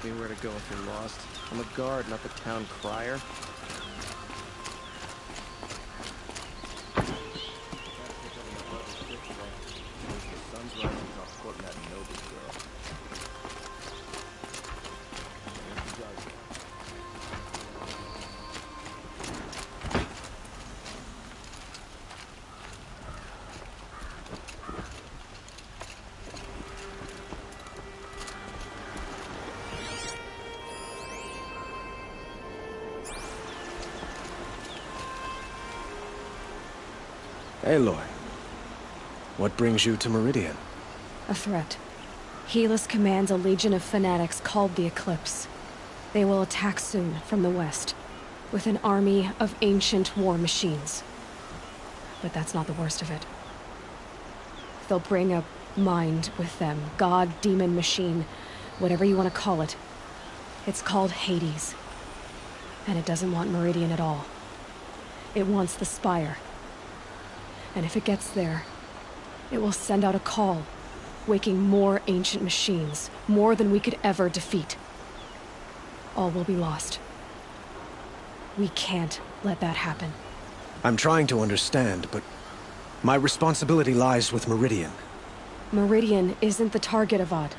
me where to go if you're lost. I'm a guard, not the town crier. Aloy, what brings you to Meridian? A threat. Helis commands a legion of fanatics called the Eclipse. They will attack soon from the west, with an army of ancient war machines. But that's not the worst of it. They'll bring a mind with them, god, demon, machine, whatever you want to call it. It's called Hades. And it doesn't want Meridian at all. It wants the Spire. And if it gets there, it will send out a call, waking more ancient machines, more than we could ever defeat. All will be lost. We can't let that happen. I'm trying to understand, but my responsibility lies with Meridian. Meridian isn't the target, Avad.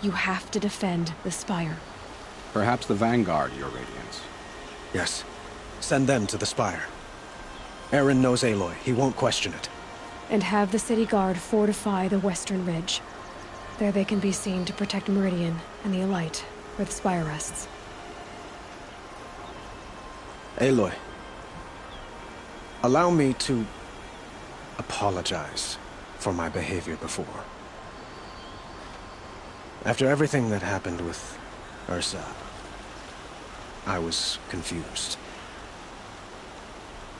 You have to defend the Spire. Perhaps the Vanguard, Your Radiance. Yes. Send them to the Spire. Eren knows Aloy. He won't question it. And have the city guard fortify the western ridge. There they can be seen to protect Meridian and the Elite, where the Spire rests. Aloy, allow me to apologize for my behavior before. After everything that happened with Ursa, I was confused.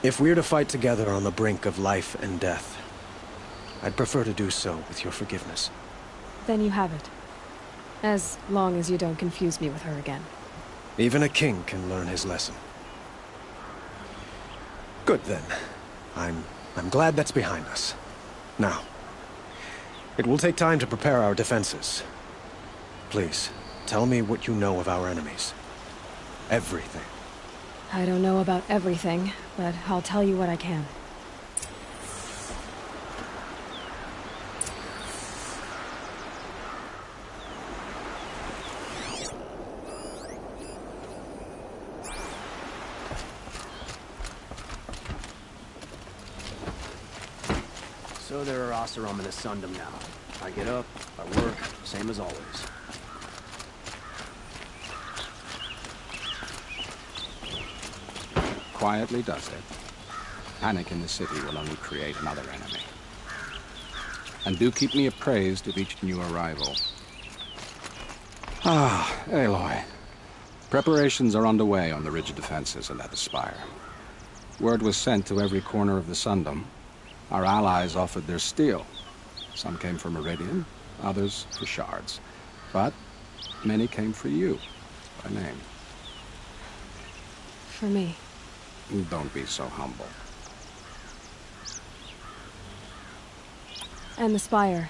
If we're to fight together on the brink of life and death, I'd prefer to do so with your forgiveness. Then you have it. As long as you don't confuse me with her again. Even a king can learn his lesson. Good then. I'm glad that's behind us. Now, it will take time to prepare our defenses. Please, tell me what you know of our enemies. Everything. I don't know about everything, but I'll tell you what I can. So there are Oseram in the Sundom now. I get up, I work, same as always. Quietly does it. Panic in the city will only create another enemy. And do keep me appraised of each new arrival. Ah, Aloy. Preparations are underway on the ridge defenses and at the Spire. Word was sent to every corner of the Sundom. Our allies offered their steel. Some came for Meridian, others for shards. But many came for you, by name. For me. Don't be so humble. And the Spire.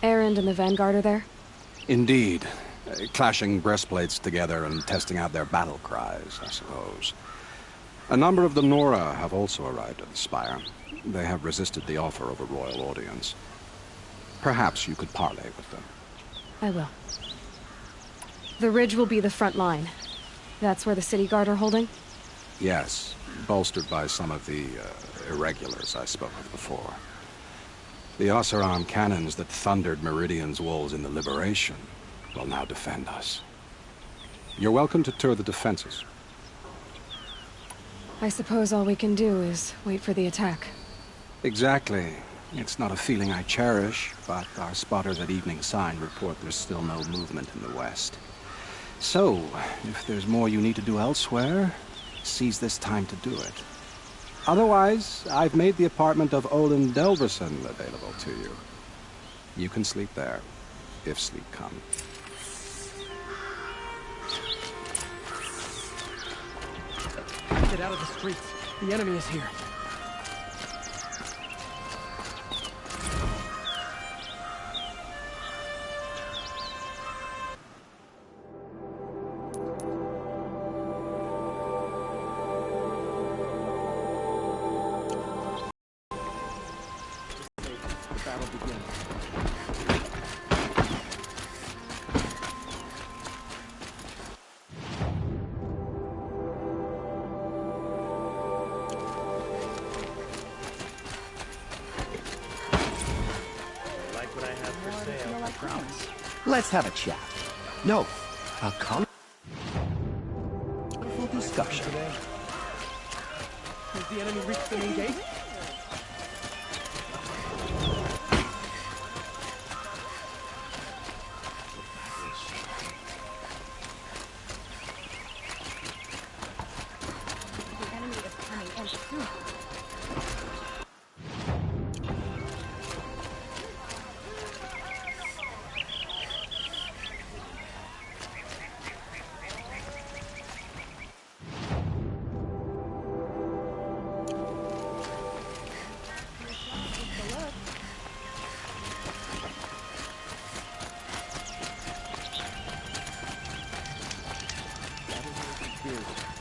Erend and the Vanguard are there? Indeed. Clashing breastplates together and testing out their battle cries, I suppose. A number of the Nora have also arrived at the Spire. They have resisted the offer of a royal audience. Perhaps you could parley with them. I will. The ridge will be the front line. That's where the city guard are holding? Yes, bolstered by some of the irregulars I spoke of before. The Oseram cannons that thundered Meridian's walls in the Liberation will now defend us. You're welcome to tour the defenses. I suppose all we can do is wait for the attack. Exactly. It's not a feeling I cherish, but our spotters at Evening Sign report there's still no movement in the west. So, if there's more you need to do elsewhere, seize this time to do it. Otherwise, I've made the apartment of Olin Delverson available to you. You can sleep there, if sleep comes. Get out of the streets. The enemy is here. prowess. Let's have a chat. No, a colorful discussion. Has the enemy reached the main gate? The enemy is coming in soon.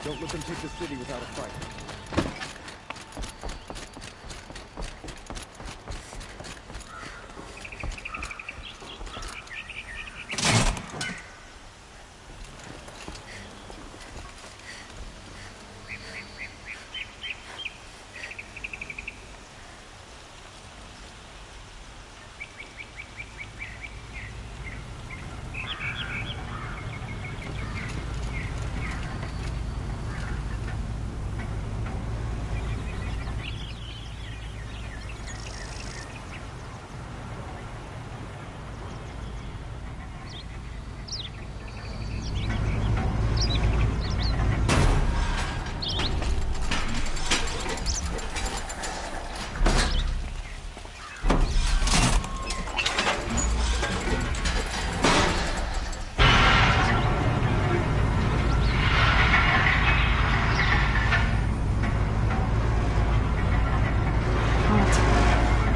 Don't let them take the city without a fight.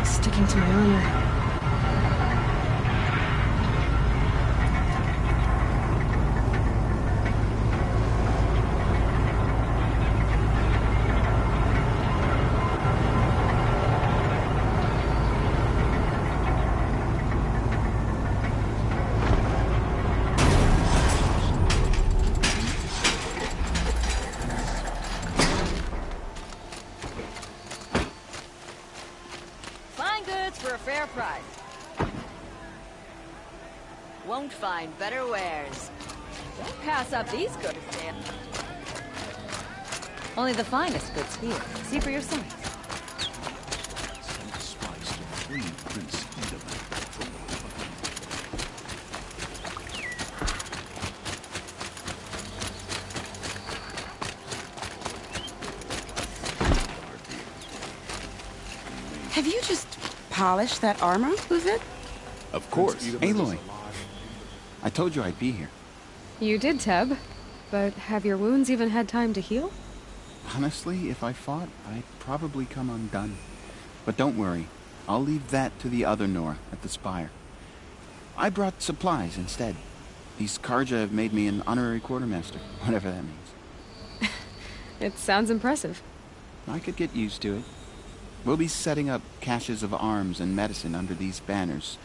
Sticking to my armor. Fine goods for a fair price. Won't find better wares. Don't pass up these good estates. Only the finest goods here. See for yourself. Send spies to free Prince Enderman. Have you just polished that armor, Luvid? Of course. Aloy. I told you I'd be here. You did, Teb. But have your wounds even had time to heal? Honestly, if I fought, I'd probably come undone. But don't worry. I'll leave that to the other Nora at the Spire. I brought supplies instead. These Karja have made me an honorary quartermaster, whatever that means. It sounds impressive. I could get used to it. We'll be setting up caches of arms and medicine under these banners.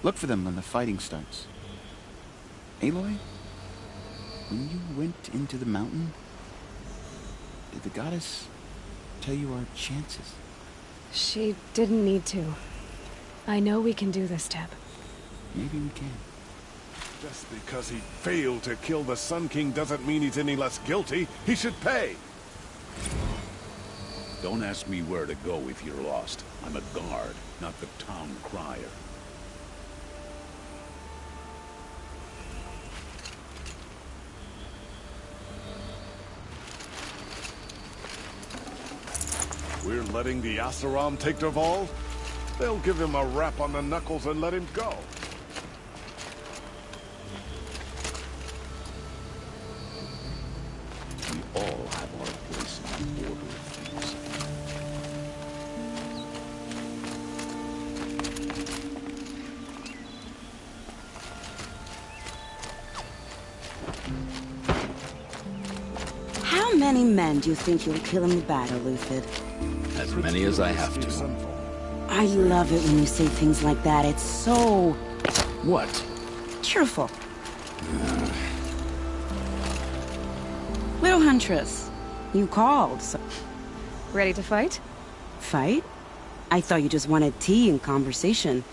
Look for them when the fighting starts. Aloy, when you went into the mountain, did the goddess tell you our chances? She didn't need to. I know we can do this, Teb. Maybe we can. Just because he failed to kill the Sun King doesn't mean he's any less guilty. He should pay. Don't ask me where to go if you're lost. I'm a guard, not the town crier. We're letting the Asaram take their vault? They'll give him a rap on the knuckles and let him go. We all have our place in the order of things. How many men do you think you'll kill in the battle, Luthid? As many as I have to. I love it when you say things like that. It's so... What? cheerful. Little Huntress, you called, so... Ready to fight? Fight? I thought you just wanted tea and conversation.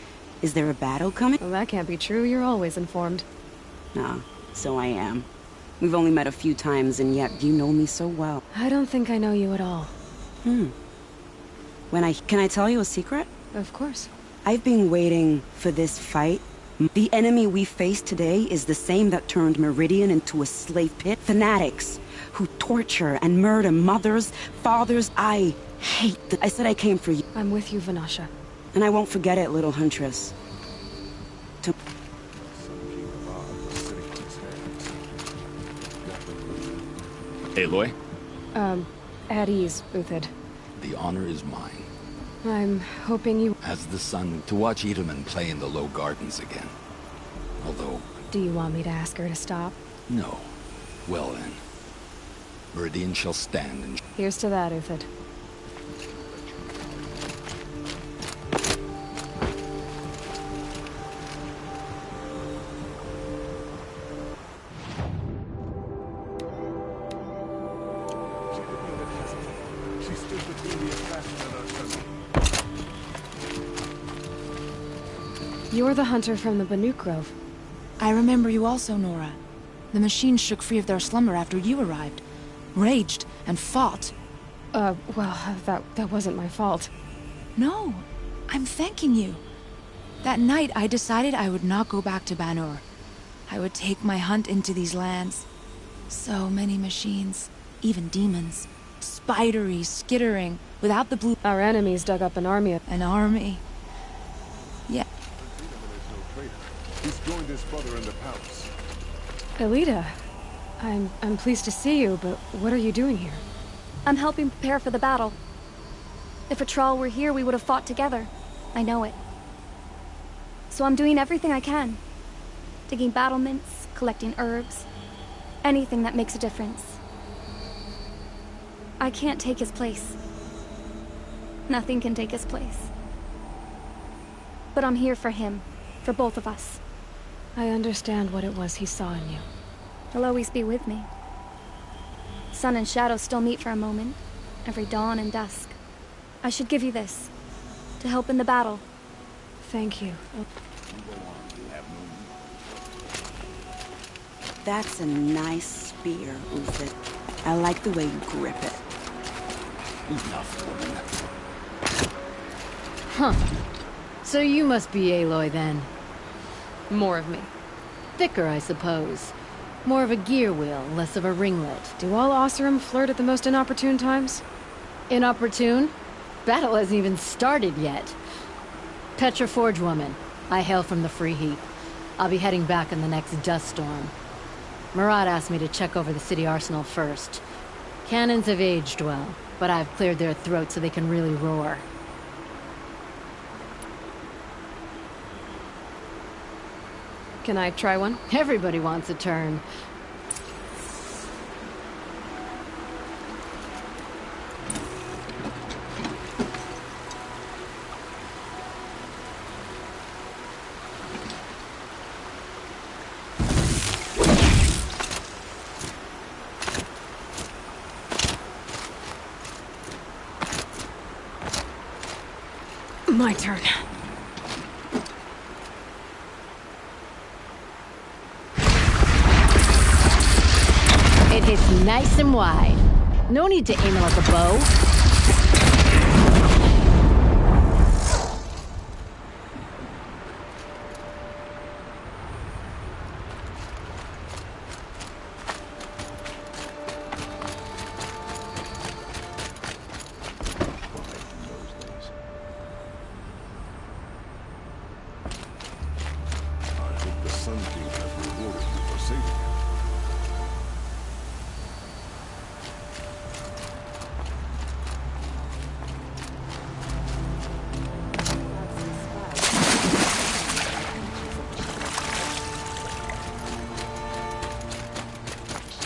Is there a battle coming? Well, that can't be true. You're always informed. Ah, so I am. We've only met a few times, and yet you know me so well. I don't think I know you at all. Can I tell you a secret? Of course. I've been waiting for this fight. The enemy we face today is the same that turned Meridian into a slave pit. Fanatics who torture and murder mothers, fathers. I hate them. I said I came for you. I'm with you, Vanasha. And I won't forget it, little huntress. Aloy, At ease, Uthid. the honor is mine. I'm hoping you... As the son, to watch Itamen play in the Low Gardens again. Although... Do you want me to ask her to stop? No. Well then. Meridian shall stand and... Here's to that, Uthid. She stood between the assassin and our son. You're the hunter from the Banuk Grove. I remember you also, Nora. The machines shook free of their slumber after you arrived. Raged and fought. Well, that wasn't my fault. No, I'm thanking you. That night, I decided I would not go back to Banur. I would take my hunt into these lands. So many machines, even demons. Spidery, skittering, without the blue... Our enemies dug up an army of... An army. Yeah. He's joined his brother in the palace. Elita, I'm pleased to see you, but what are you doing here? I'm helping prepare for the battle. If a Thrall were here, we would have fought together. I know it. So I'm doing everything I can. Digging battlements, collecting herbs. Anything that makes a difference. I can't take his place. Nothing can take his place. But I'm here for him. For both of us. I understand what it was he saw in you. He'll always be with me. Sun and shadow still meet for a moment. Every dawn and dusk. I should give you this. To help in the battle. Thank you. That's a nice spear, Uthid. I like the way you grip it. Enough, woman. Huh. So you must be Aloy, then. More of me. Thicker, I suppose. More of a gear wheel, less of a ringlet. Do all Oseram flirt at the most inopportune times? Inopportune? Battle hasn't even started yet. Petra Forge woman. I hail from the Free Heap. I'll be heading back in the next dust storm. Murad asked me to check over the city arsenal first. Cannons have aged well, but I've cleared their throats so they can really roar. Can I try one? Everybody wants a turn. My turn. It hits nice and wide. No need to aim it like a bow. I hope the Sun King has rewarded you for saving him.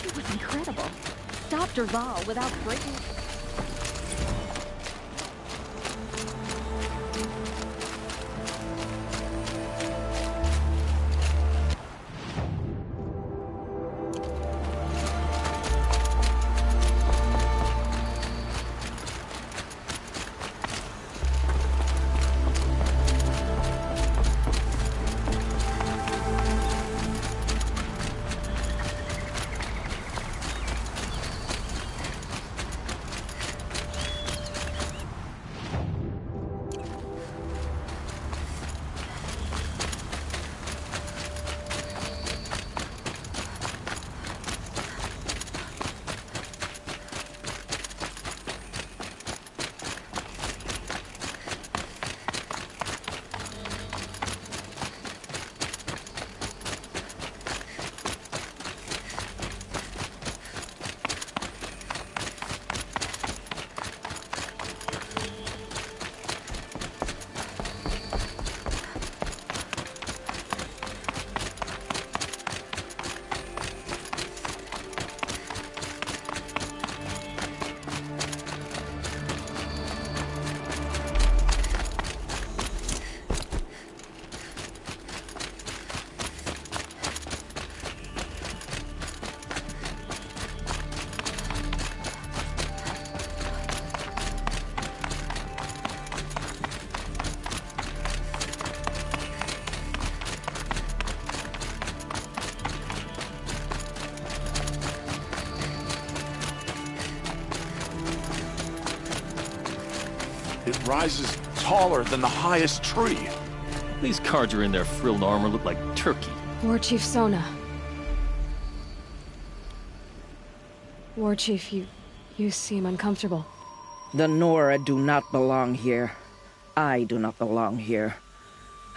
It was incredible. Stopped Derval without breaking... rises taller than the highest tree. These Carja in their frilled armor look like turkey. War Chief Sona. War Chief, you seem uncomfortable. The Nora do not belong here. I do not belong here.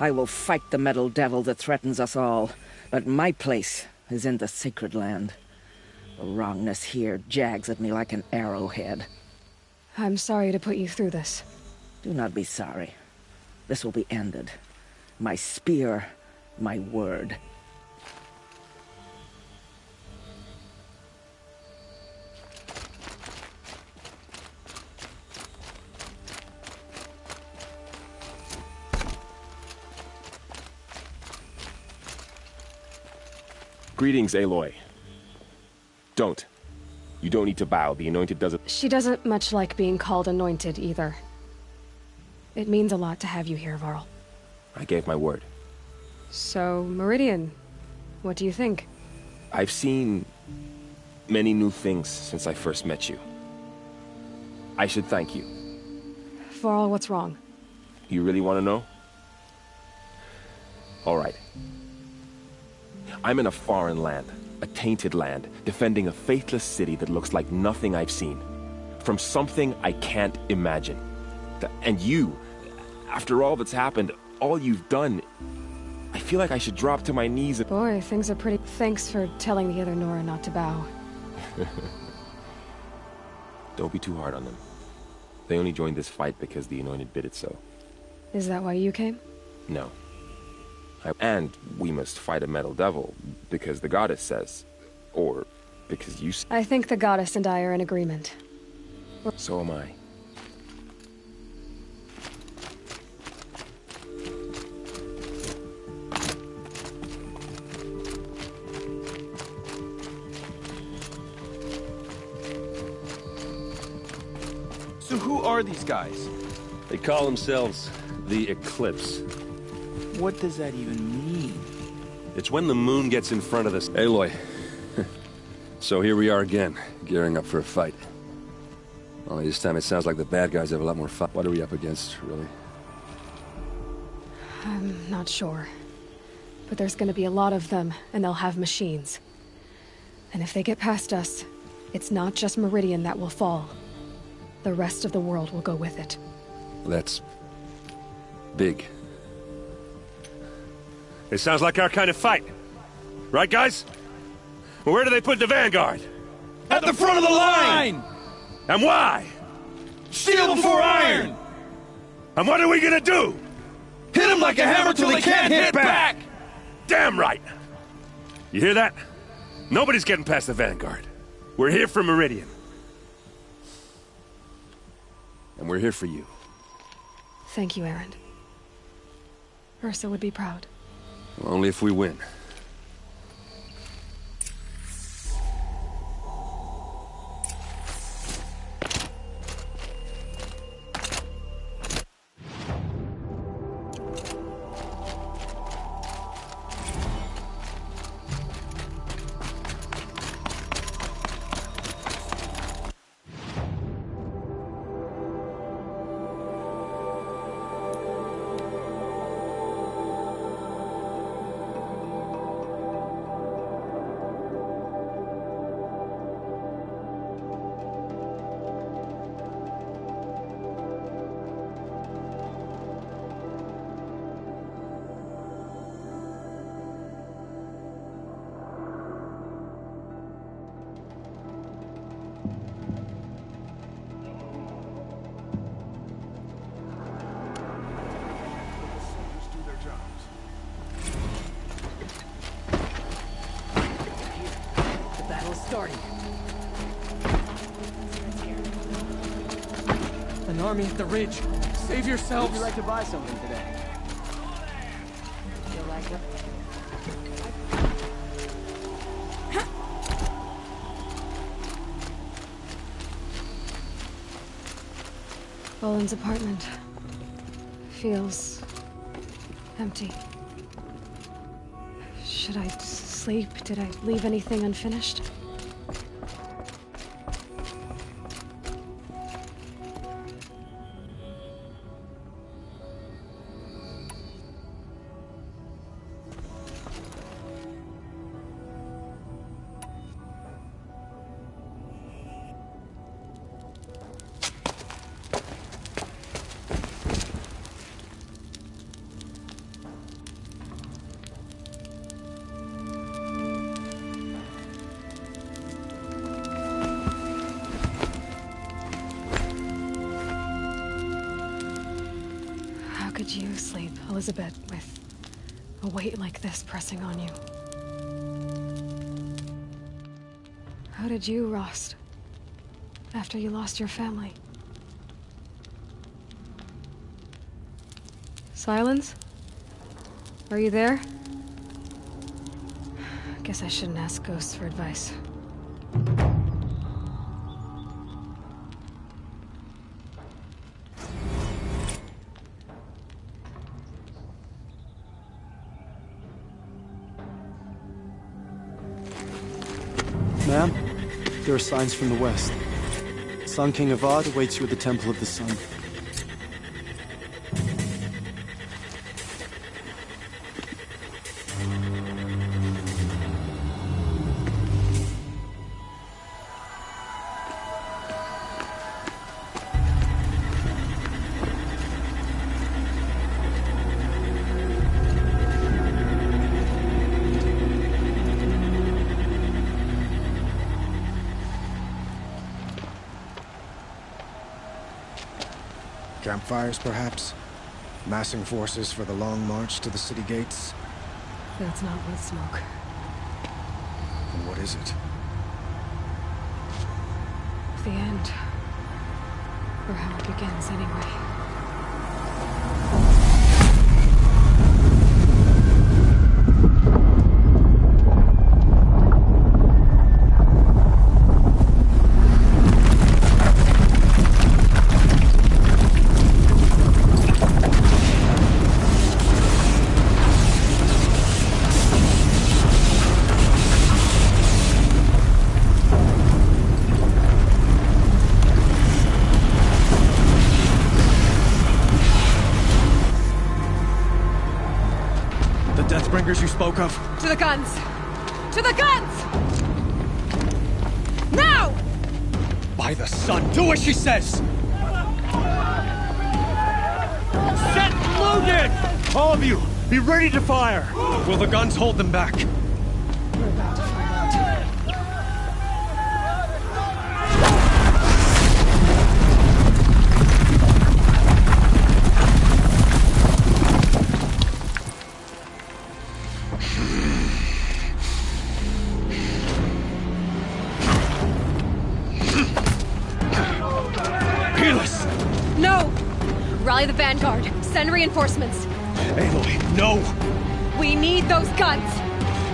I will fight the metal devil that threatens us all, but my place is in the sacred land. The wrongness here jags at me like an arrowhead. I'm sorry to put you through this. Do not be sorry. This will be ended. My spear, my word. Greetings, Aloy. Don't. You don't need to bow. The Anointed doesn't— She doesn't much like being called Anointed, either. It means a lot to have you here, Varl. I gave my word. So, Meridian, what do you think? I've seen many new things since I first met you. I should thank you. Varl, what's wrong? You really want to know? All right. I'm in a foreign land, a tainted land, defending a faithless city that looks like nothing I've seen. From something I can't imagine. And you, after all that's happened, all you've done, I feel like I should drop to my knees and— Boy, things are pretty— Thanks for telling the other Nora not to bow. Don't be too hard on them. They only joined this fight because the Anointed bid it so. Is that why you came? No. And we must fight a metal devil, because the goddess says. Or because you— I think the goddess and I are in agreement. So am I. So who are these guys? They call themselves the Eclipse. What does that even mean? It's when the moon gets in front of us. Aloy. So here we are again, gearing up for a fight. Only this time it sounds like the bad guys have a lot more fun. What are we up against, really? I'm not sure. But there's gonna be a lot of them, and they'll have machines. And if they get past us, it's not just Meridian that will fall. The rest of the world will go with it. That's big. It sounds like our kind of fight. Right, guys? Well, where do they put the Vanguard? At the front of the line! And why? Steel before iron! And what are we gonna do? Hit him like a hammer till he can't hit back! Damn right! You hear that? Nobody's getting past the Vanguard. We're here for Meridian. And we're here for you. Thank you, Erend. Ursa would be proud. Only if we win. Starting. An army at the ridge. Save yourselves. Would you like to buy something today? Feel like it? Boland's apartment feels empty. Should I sleep? Did I leave anything unfinished? sleep, Elizabeth, with a weight like this pressing on you. How did you, Rost? After you lost your family? Silence? Are you there? Guess I shouldn't ask ghosts for advice. Ma'am, there are signs from the west. Sun King Avad awaits you at the Temple of the Sun. Campfires, perhaps? Massing forces for the long march to the city gates? That's not with smoke. Then what is it? The end. Or how it begins, anyway. Deathbringers you spoke of? To the guns! To the guns! Now! By the sun, do as she says! Set loaded! All of you, be ready to fire! Will the guns hold them back? We're about to find out. No! Rally the vanguard. Send reinforcements. Aloy, no! We need those guns!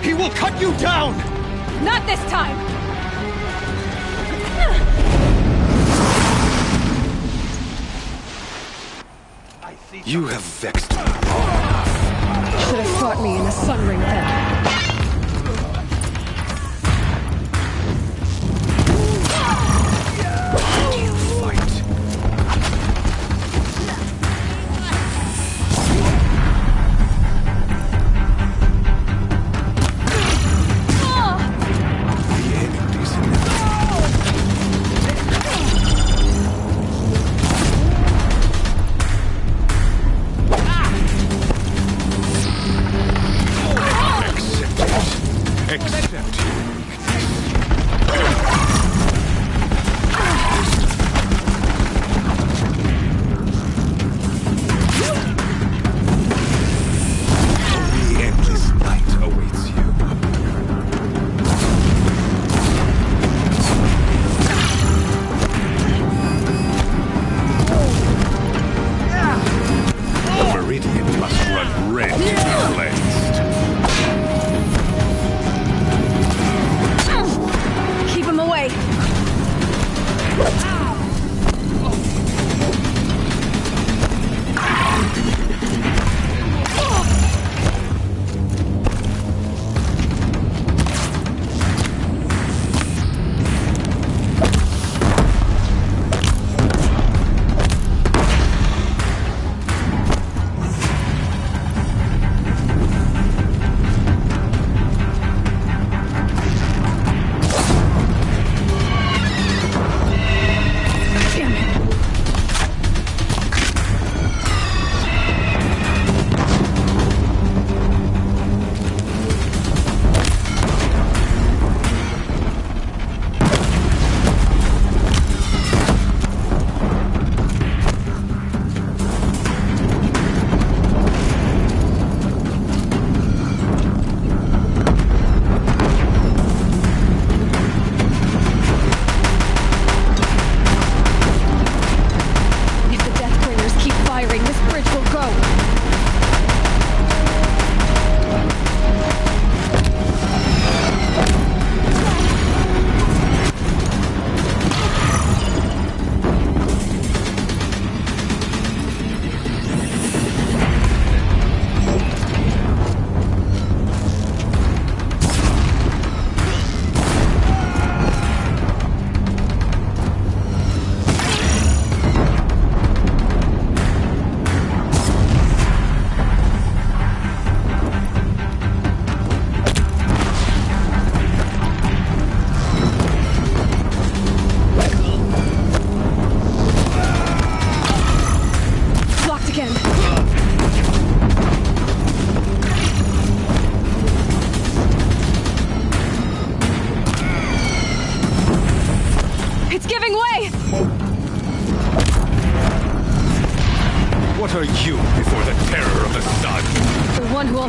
He will cut you down! Not this time! You have vexed me. Should have fought me in the sun ring then.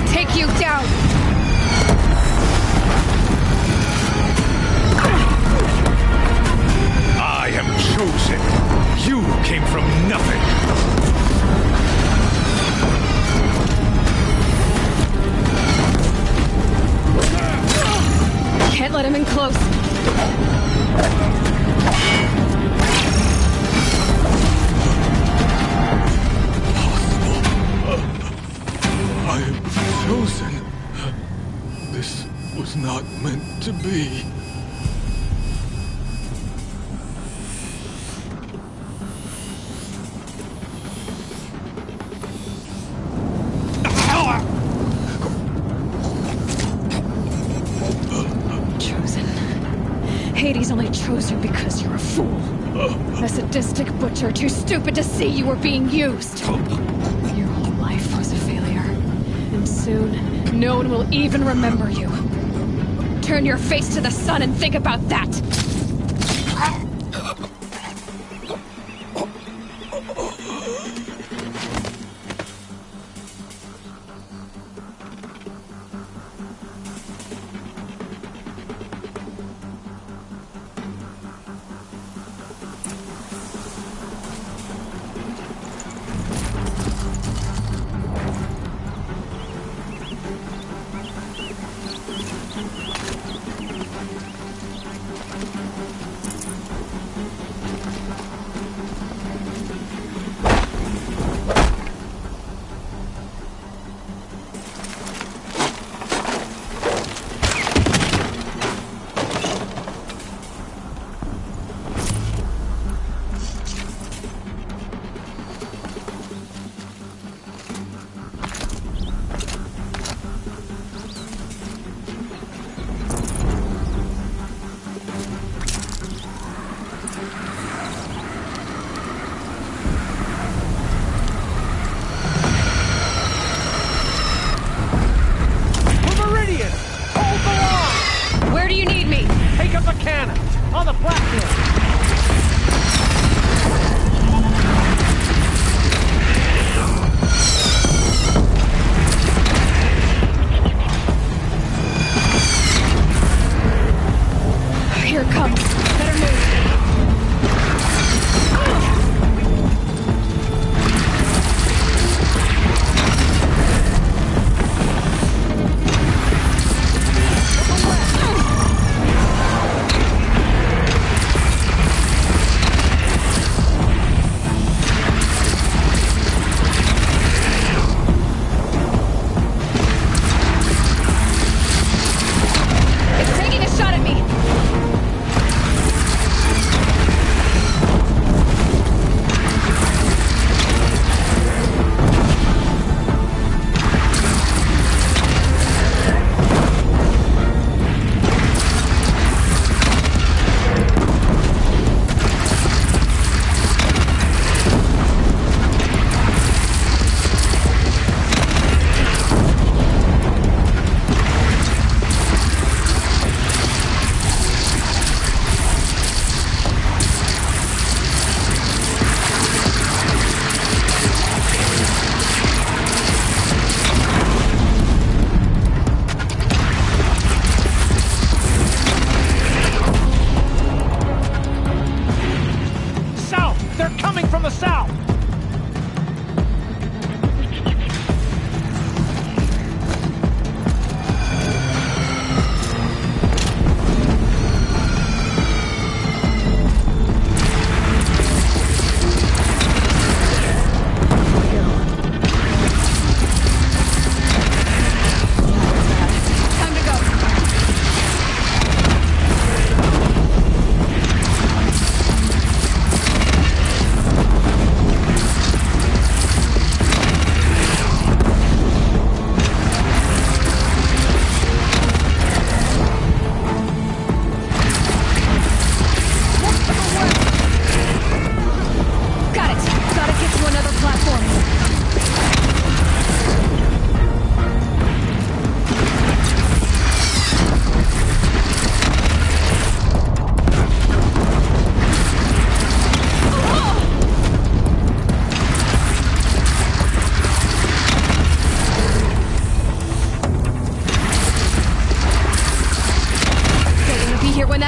take you down! I am chosen. You came from nothing. Can't let him in close. I am chosen. This was not meant to be. Hades only chose you because you're a fool. A sadistic butcher too stupid to see you were being used. Your whole life was a failure. And soon, no one will even remember you. Turn your face to the sun and think about that!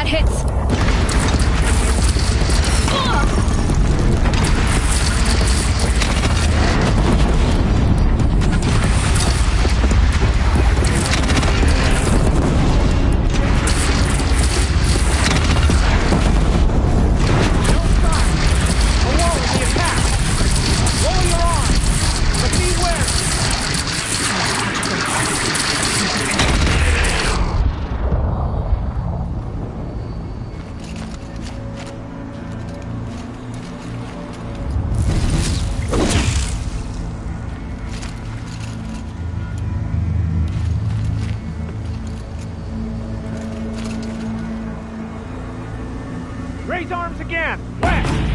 hits! Raise arms again! West!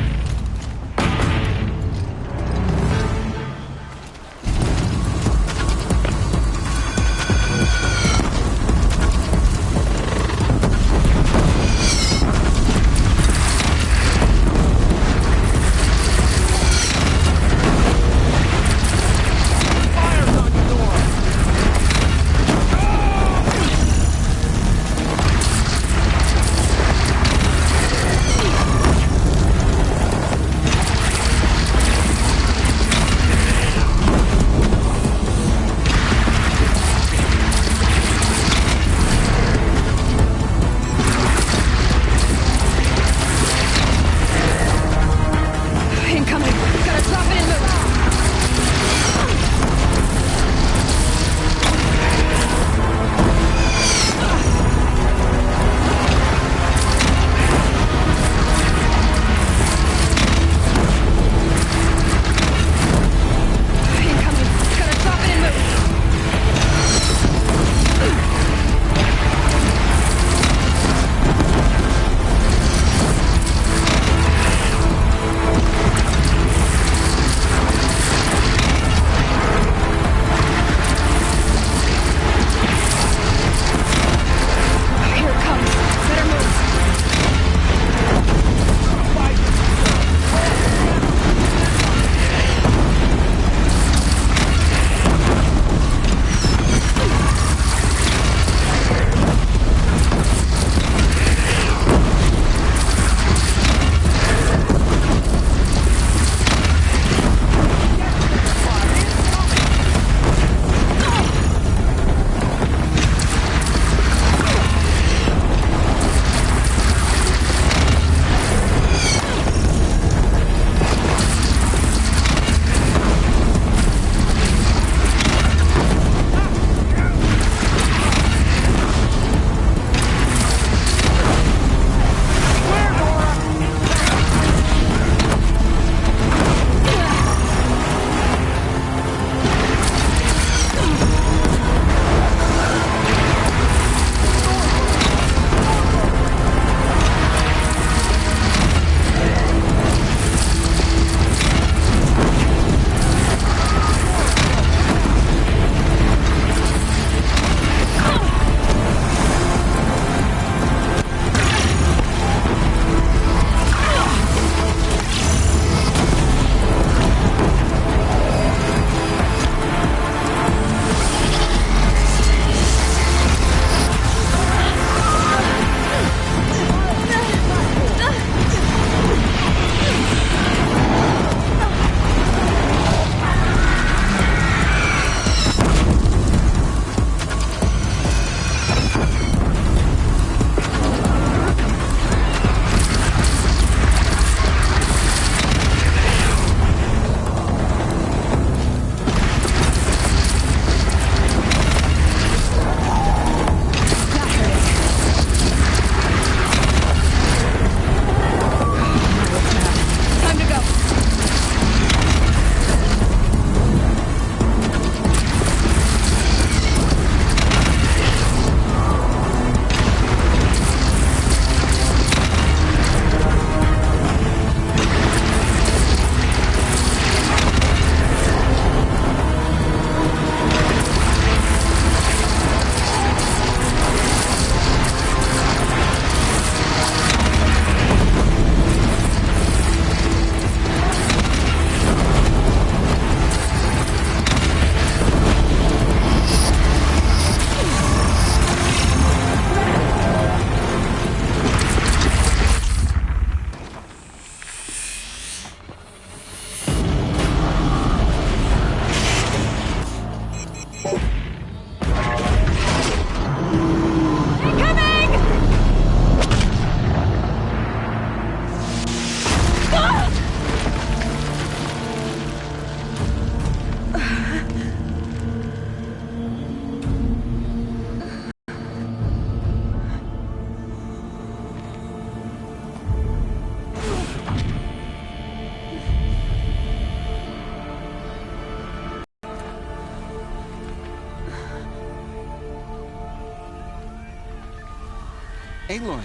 Aloy!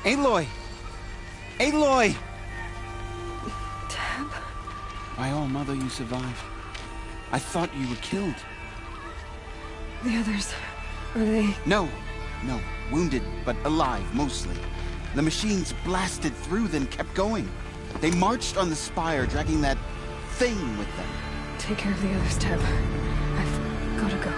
Aloy! Aloy! Deb? By all, Mother, you survived. I thought you were killed. The others, are they... No. Wounded, but alive, mostly. The machines blasted through, then kept going. They marched on the spire, dragging that thing with them. Take care of the others, Deb. I've gotta go.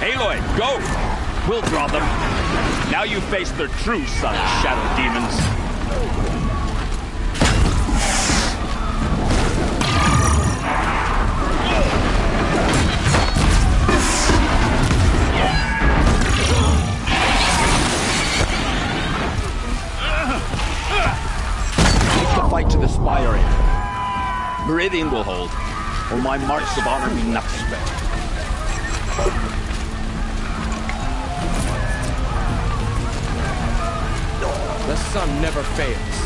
Aloy, go! We'll draw them. Now you face their true son, shadow demons. Take the fight to the spire end. Meridian will hold, or my marks of honor be not spared. The sun never fails.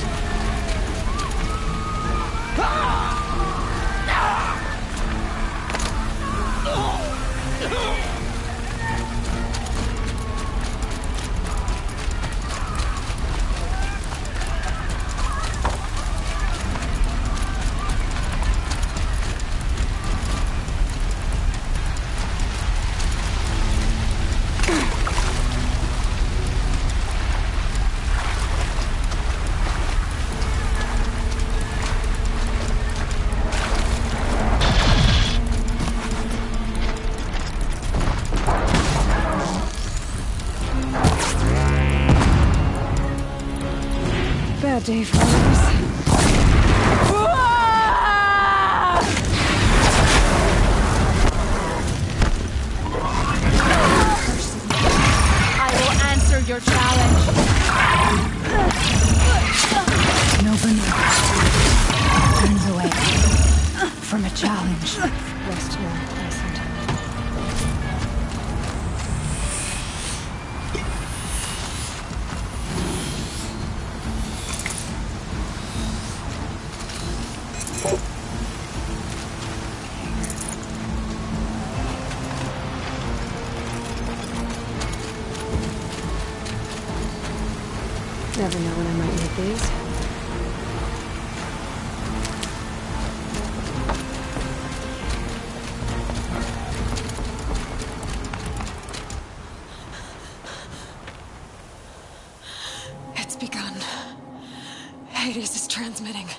Bad day for others. I will answer your challenge. Nobody turns away from a challenge. Rest now, Vincent. Never know when I might need these. It's begun. Hades is transmitting.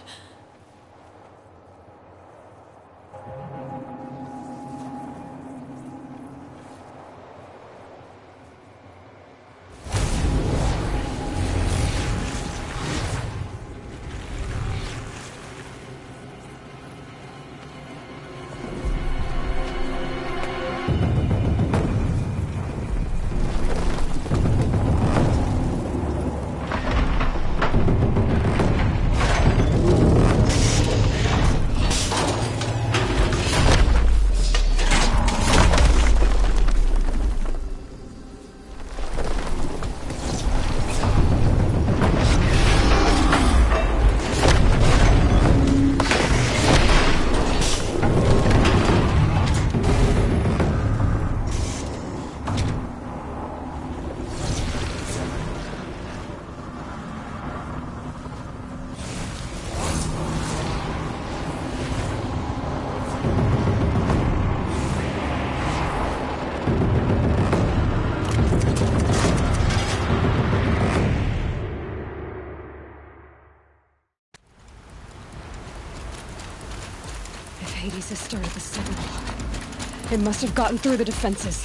Hades has started the signal. It must have gotten through the defenses.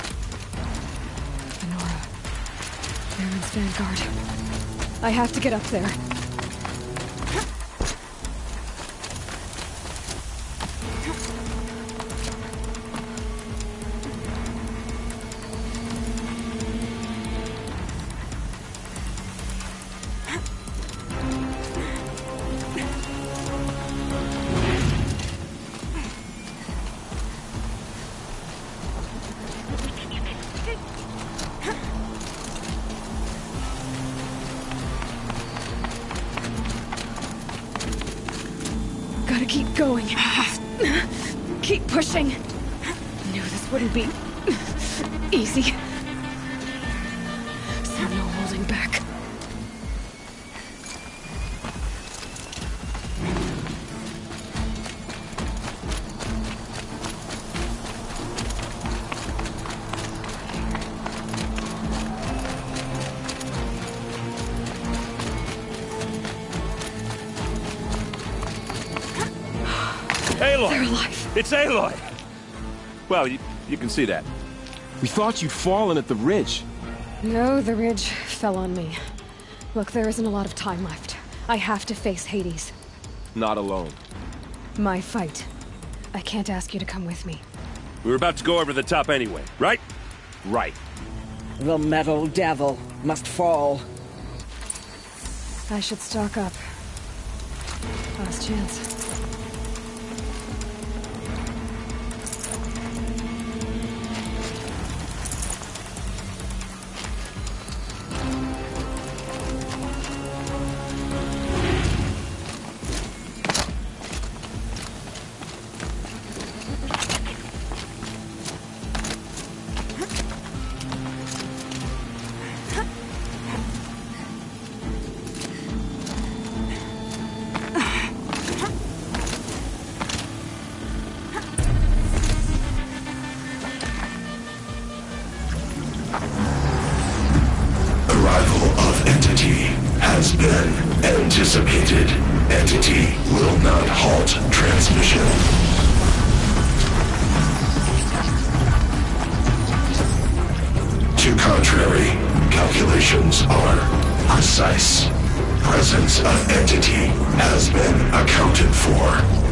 Venora. Baron's vanguard. I have to get up there. Gotta keep going. Keep pushing. Knew this wouldn't be easy. So no holding back. Aloy! They're alive. It's Aloy! Well, you can see that. We thought you'd fallen at the ridge. No, the ridge fell on me. Look, there isn't a lot of time left. I have to face Hades. Not alone. My fight. I can't ask you to come with me. We were about to go over the top anyway, right? Right. The metal devil must fall. I should stock up. Last chance. has been anticipated. Entity will not halt transmission. To contrary, calculations are precise. Presence of entity has been accounted for.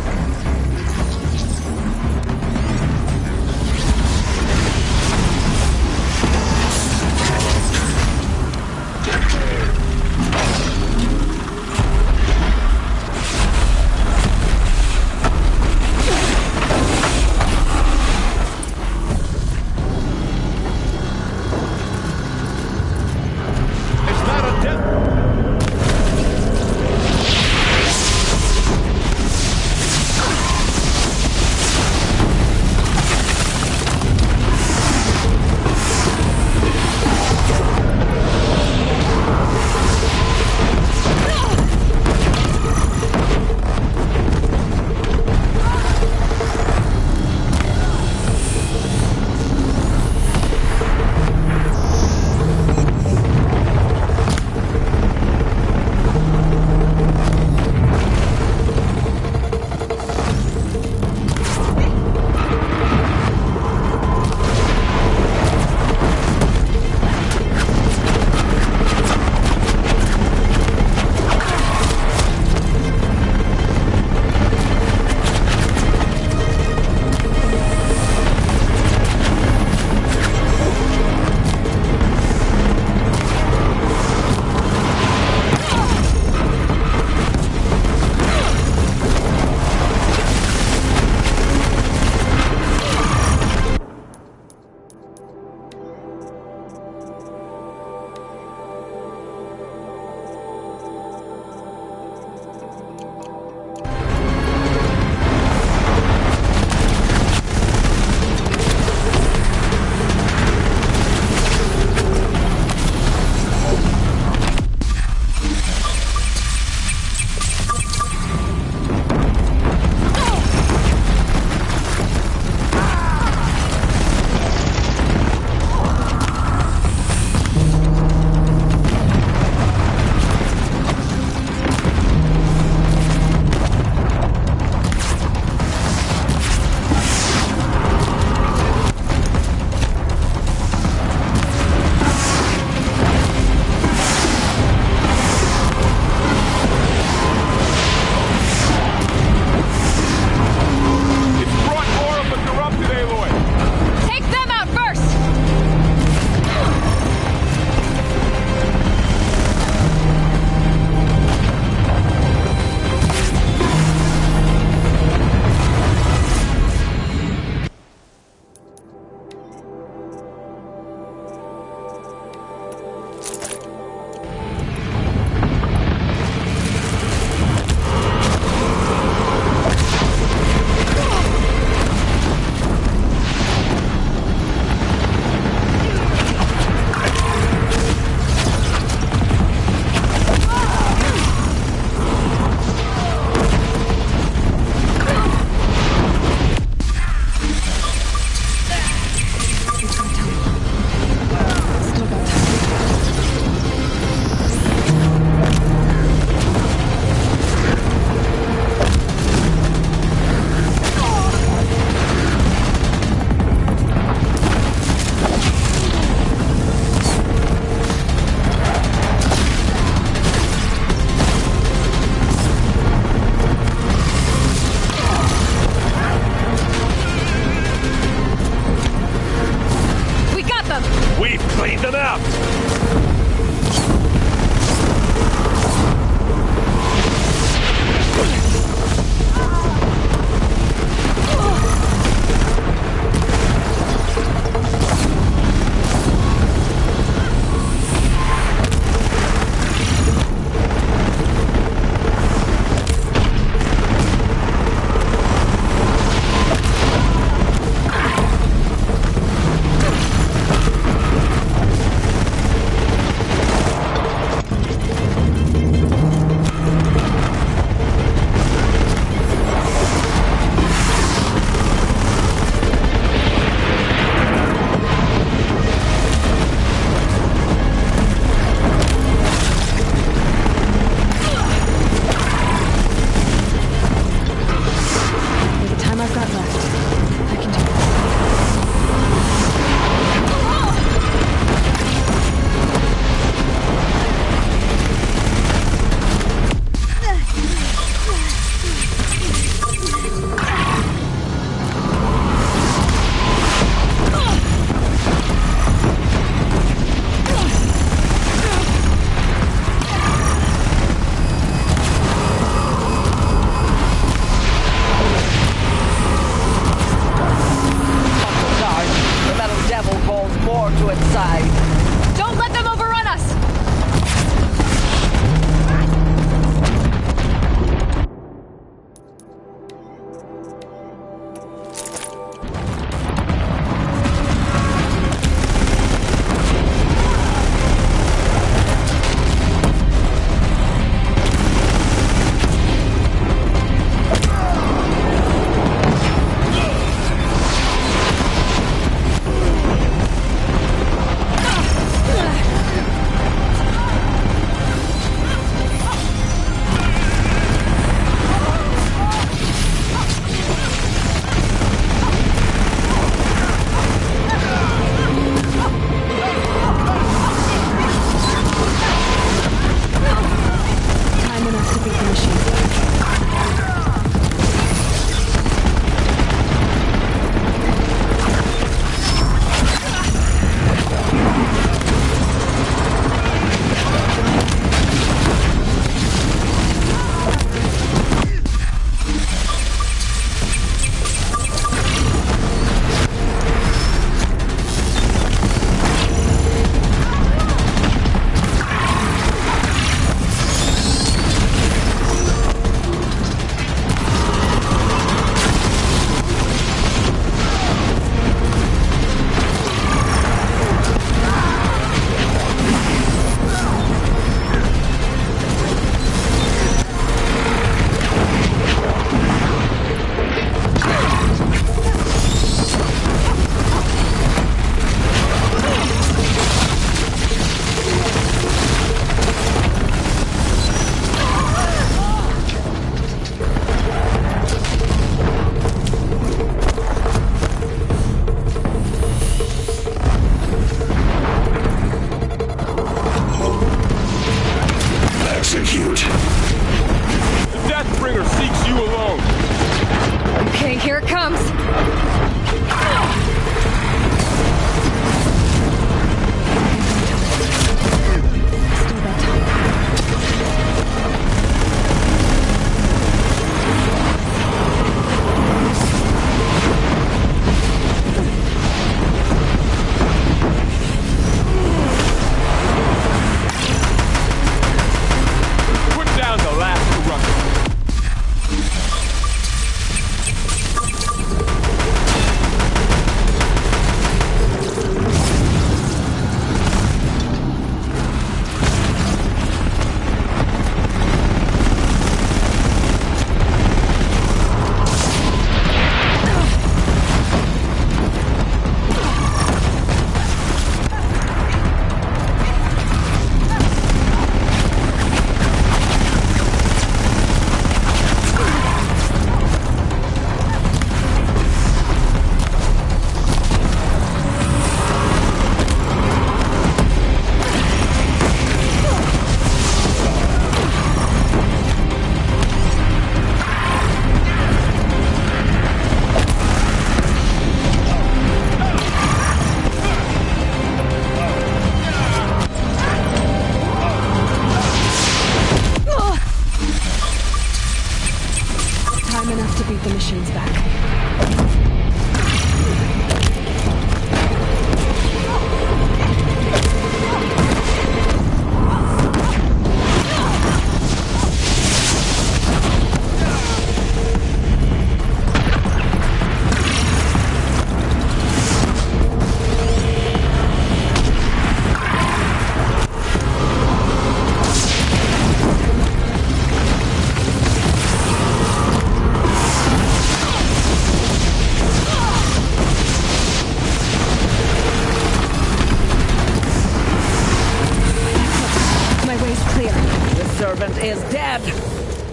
dead.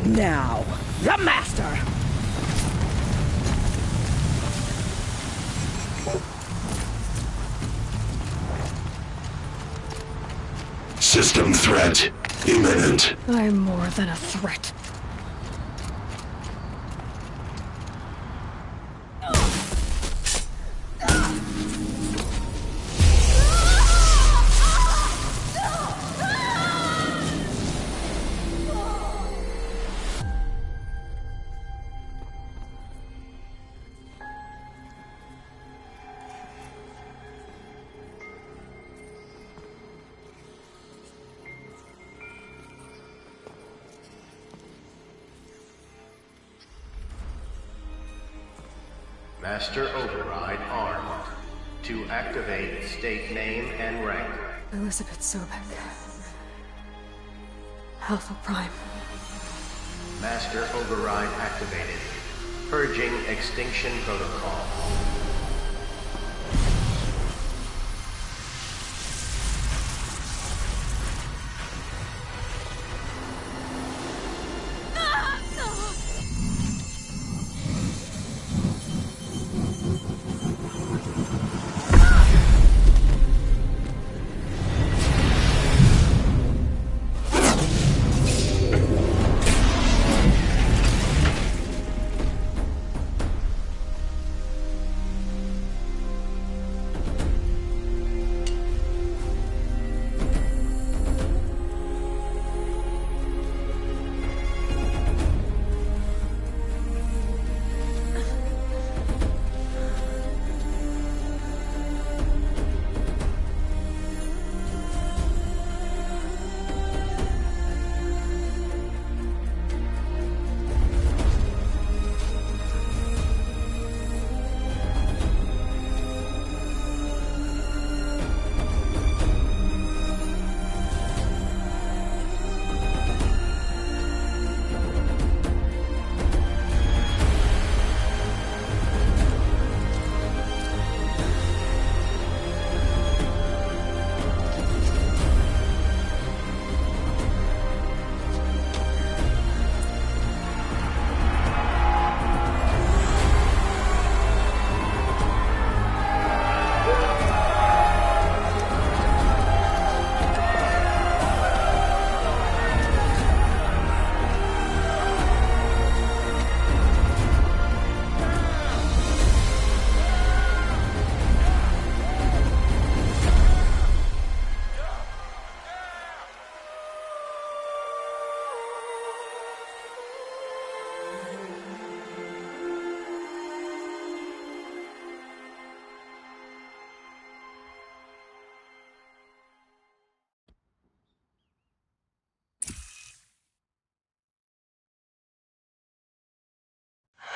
Now, the Master. System threat imminent. I'm more than a threat. Master Override armed. To activate, state name and rank. Elizabeth Sobek. Alpha Prime. Master Override activated. Purging Extinction Protocol.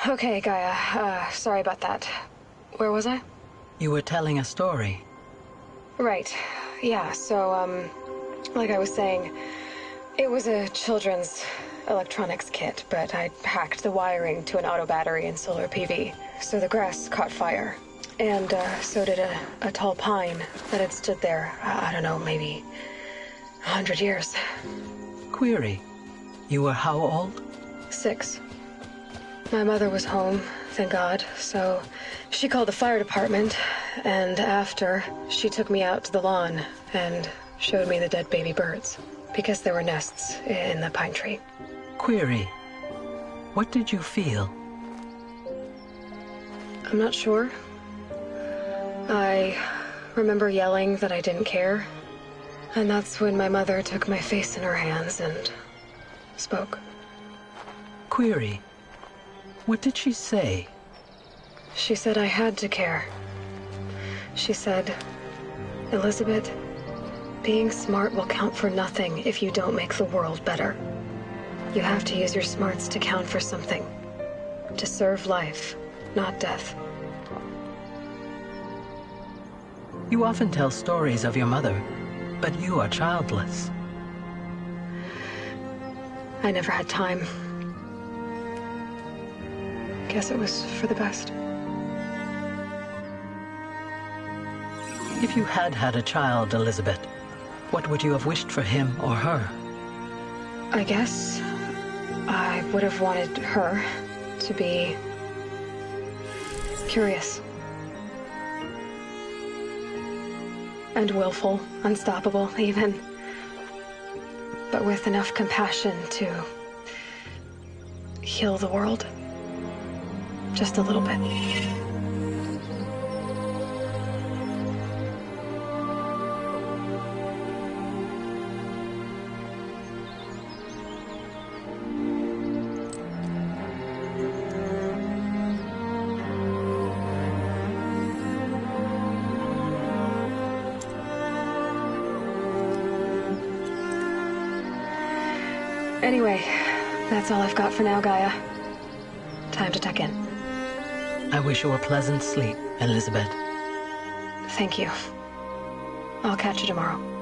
Okay, Gaia. Sorry about that. Where was I? You were telling a story. Right. Yeah, so, like I was saying, it was a children's electronics kit, but I hacked the wiring to an auto battery and solar PV. So the grass caught fire. And, so did a tall pine that had stood there, I don't know, maybe 100 years. Query. You were how old? 6. My mother was home, thank God, so she called the fire department, and after, she took me out to the lawn and showed me the dead baby birds, because there were nests in the pine tree. Query. What did you feel? I'm not sure. I remember yelling that I didn't care, and that's when my mother took my face in her hands and spoke. Query. What did she say? She said I had to care. She said, Elizabeth, being smart will count for nothing if you don't make the world better. You have to use your smarts to count for something. To serve life, not death. You often tell stories of your mother, but you are childless. I never had time. Guess it was for the best. If you had had a child, Elizabeth, what would you have wished for him or her? I guess I would have wanted her to be curious. And willful, unstoppable, even. But with enough compassion to heal the world. Just a little bit. Anyway, that's all I've got for now, Gaia. Time to tuck in. I wish you a pleasant sleep, Elizabeth. Thank you. I'll catch you tomorrow.